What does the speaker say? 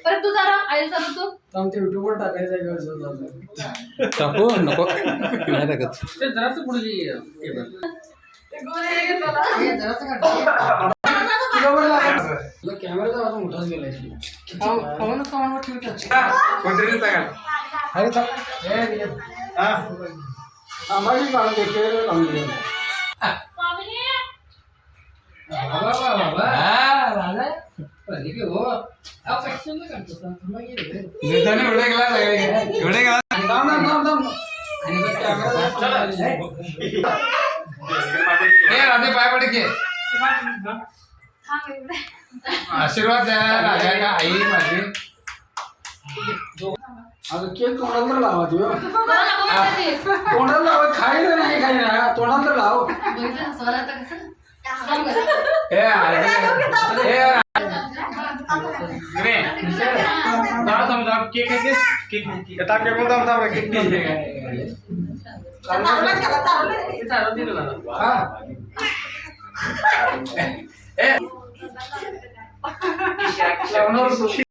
परत तू जरा आई जरा तू युट्यूबवर टाकायचं टाकू नको नाही टाकत जरासं पुढे कॅमेराचा आवाज मोठाच गेलाय पाय पडे की आशीर्वाद द्यायला राजा का आई माझी आता केक तोंडाला तर लावा देऊ तोंडाला लावा खायला नाही काही ना तोंडाला तर लाव केक